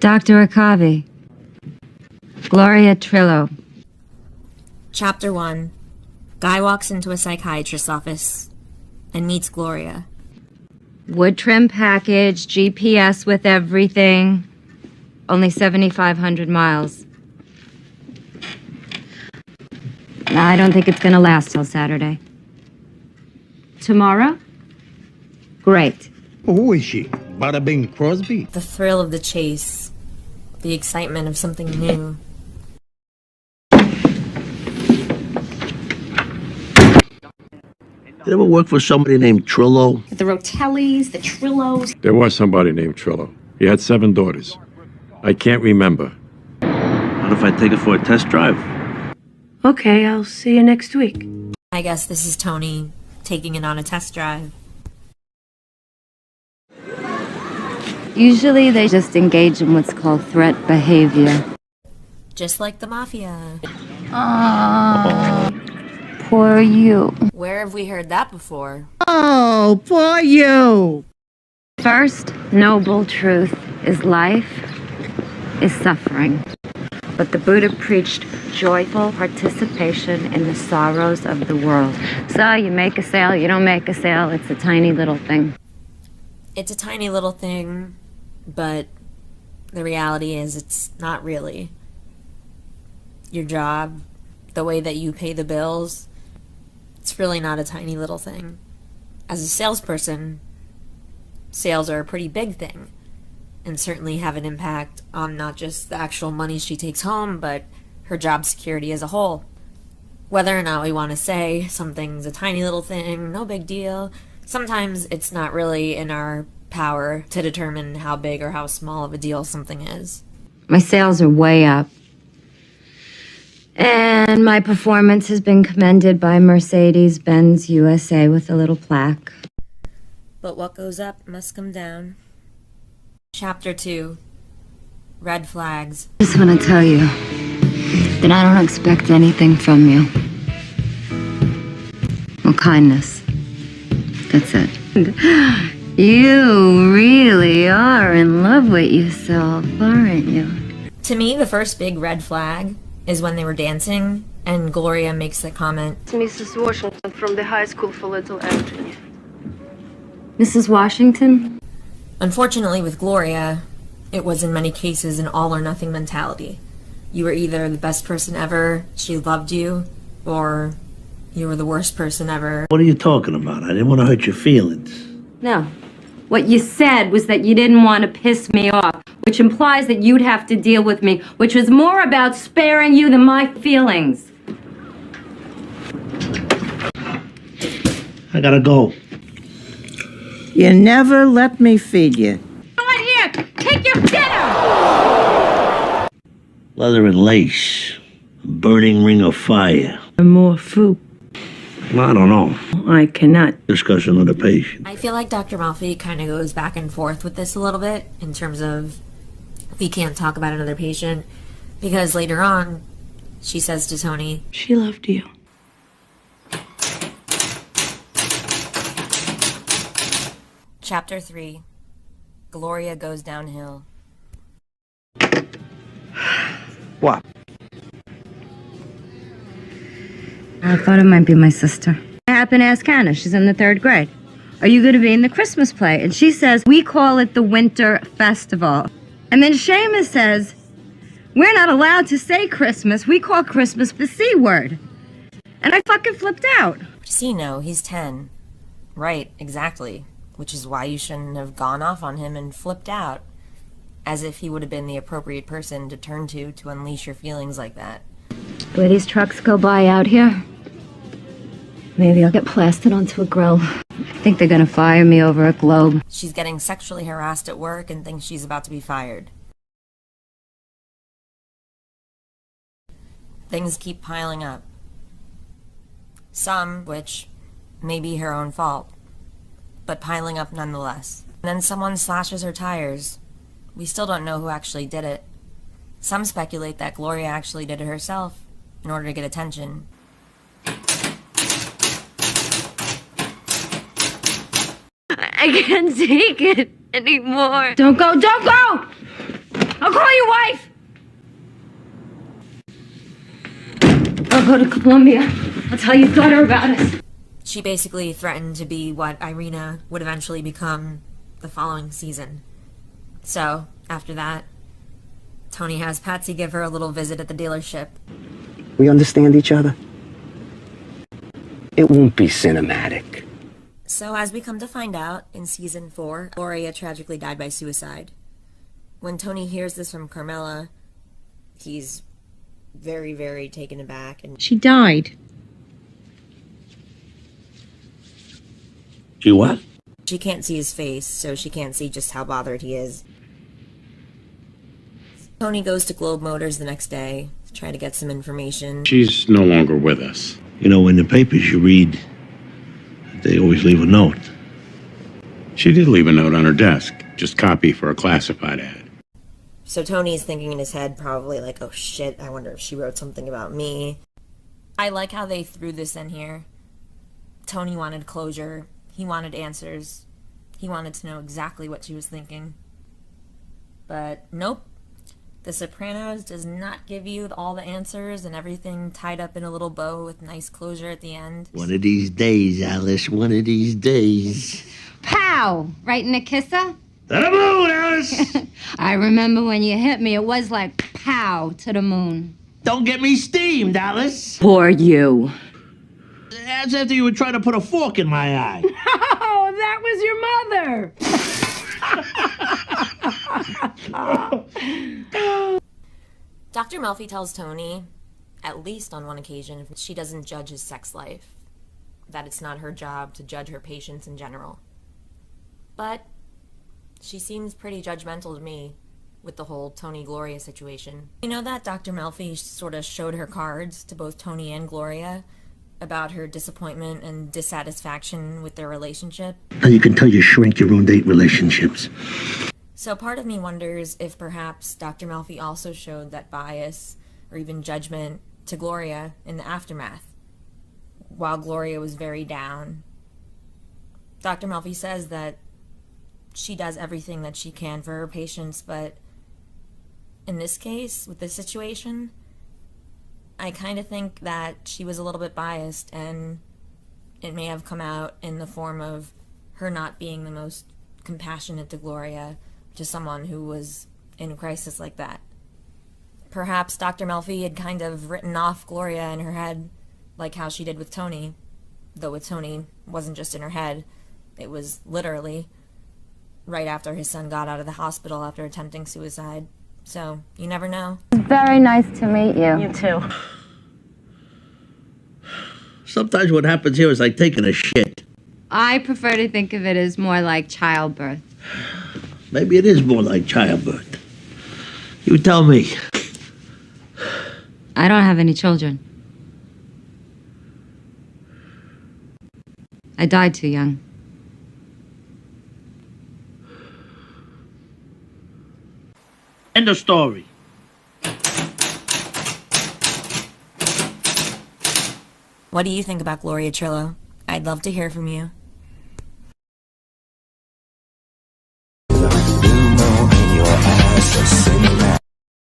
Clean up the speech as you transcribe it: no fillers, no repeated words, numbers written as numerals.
Dr. Akavi. Gloria Trillo. Chapter 1. Guy walks into a psychiatrist's office and meets Gloria. Wood trim package, GPS with everything. Only 7,500 miles. I don't think it's gonna last till Saturday. Tomorrow? Great. Who is she? Bada Bing Crosby? The thrill of the chase. The excitement of something new. Did you ever work for somebody named Trillo? The Rotellis, the Trillos. There was somebody named Trillo. He had 7 daughters. I can't remember. What if I take it for a test drive? Okay, I'll see you next week. I guess this is Tony taking it on a test drive. Usually they just engage in what's called threat behavior. Just like the mafia. Poor you. Where have we heard that before? Oh, poor you! First noble truth is life is suffering. But the Buddha preached joyful participation in the sorrows of the world. So you make a sale, you don't make a sale, it's a tiny little thing. It's a tiny little thing, but the reality is it's not really. Your job, the way that you pay the bills, it's really not a tiny little thing. As a salesperson, sales are a pretty big thing, and certainly have an impact on not just the actual money she takes home, but her job security as a whole. Whether or not we want to say something's a tiny little thing, no big deal, sometimes it's not really in our power to determine how big or how small of a deal something is. My sales are way up. And my performance has been commended by Mercedes-Benz USA with a little plaque. But what goes up must come down. Chapter 2. Red Flags. I just want to tell you that I don't expect anything from you. Well, kindness. That's it. You really are in love with yourself, aren't you? To me, the first big red flag is when they were dancing and Gloria makes the comment, It's Mrs. Washington from the high school for little Anthony. Mrs. Washington? Unfortunately with Gloria, it was in many cases an all or nothing mentality. You were either the best person ever, she loved you, or you were the worst person ever. What are you talking about? I didn't want to hurt your feelings. No. What you said was that you didn't want to piss me off, which implies that you'd have to deal with me, which was more about sparing you than my feelings. I gotta go. You never let me feed you. Come on here! Take your dinner! Leather and lace. A burning ring of fire. More food. I don't know. I cannot. Discussion of the patient. I feel like Dr. Malfi kind of goes back and forth with this a little bit in terms of we can't talk about another patient because later on she says to Tony, She loved you. Chapter 3. Gloria goes downhill. What? I thought it might be my sister. I happened to ask Hannah. She's in the 3rd grade. Are you going to be in the Christmas play? And she says, we call it the Winter Festival. And then Seamus says, we're not allowed to say Christmas. We call Christmas the C word. And I fucking flipped out. Does he know he's 10? Right, exactly. Which is why you shouldn't have gone off on him and flipped out. As if he would have been the appropriate person to turn to unleash your feelings like that. The way these trucks go by out here, maybe I'll get plastered onto a grill. I think they're gonna fire me over at Globe. She's getting sexually harassed at work and thinks she's about to be fired. Things keep piling up. Some, which may be her own fault, but piling up nonetheless. And then someone slashes her tires. We still don't know who actually did it. Some speculate that Gloria actually did it herself in order to get attention. I can't take it anymore. Don't go, don't go! I'll call your wife! I'll go to Columbia. I'll tell your daughter about us. She basically threatened to be what Irina would eventually become the following season. So, after that, Tony has Patsy give her a little visit at the dealership. We understand each other? It won't be cinematic. So, as we come to find out, in season 4, Gloria tragically died by suicide. When Tony hears this from Carmela, he's very, very taken aback. And She died. She what? she can't see his face, so she can't see just how bothered he is. Tony goes to Globe Motors the next day to try to get some information. She's no longer with us. You know, in the papers you read, they always leave a note. She did leave a note on her desk, just copy for a classified ad. So Tony's thinking in his head probably like, oh shit, I wonder if she wrote something about me. I like how they threw this in here. Tony wanted closure. He wanted answers. He wanted to know exactly what she was thinking. But nope. The Sopranos does not give you all the answers and everything tied up in a little bow with nice closure at the end. One of these days, Alice, one of these days. Pow! Right in the kisser? To the moon, Alice! I remember when you hit me, it was like pow to the moon. Don't get me steamed, Alice. Poor you. That's after you were trying to put a fork in my eye. Oh, that was your mother! Dr. Melfi tells Tony, at least on one occasion, she doesn't judge his sex life, that it's not her job to judge her patients in general. But she seems pretty judgmental to me with the whole Tony-Gloria situation. You know that Dr. Melfi sort of showed her cards to both Tony and Gloria about her disappointment and dissatisfaction with their relationship? Now you can tell you shrink your own date relationships. So part of me wonders if perhaps Dr. Melfi also showed that bias or even judgment to Gloria in the aftermath, while Gloria was very down. Dr. Melfi says that she does everything that she can for her patients, but in this case, with this situation, I kind of think that she was a little bit biased, and it may have come out in the form of her not being the most compassionate to Gloria, to someone who was in a crisis like that. Perhaps Dr. Melfi had kind of written off Gloria in her head, like how she did with Tony, though with Tony it wasn't just in her head, it was literally right after his son got out of the hospital after attempting suicide. So, you never know. Very nice to meet you. You too. Sometimes what happens here is like taking a shit. I prefer to think of it as more like childbirth. Maybe it is more like childbirth. You tell me. I don't have any children. I died too young. End of story. What do you think about Gloria Trillo? I'd love to hear from you.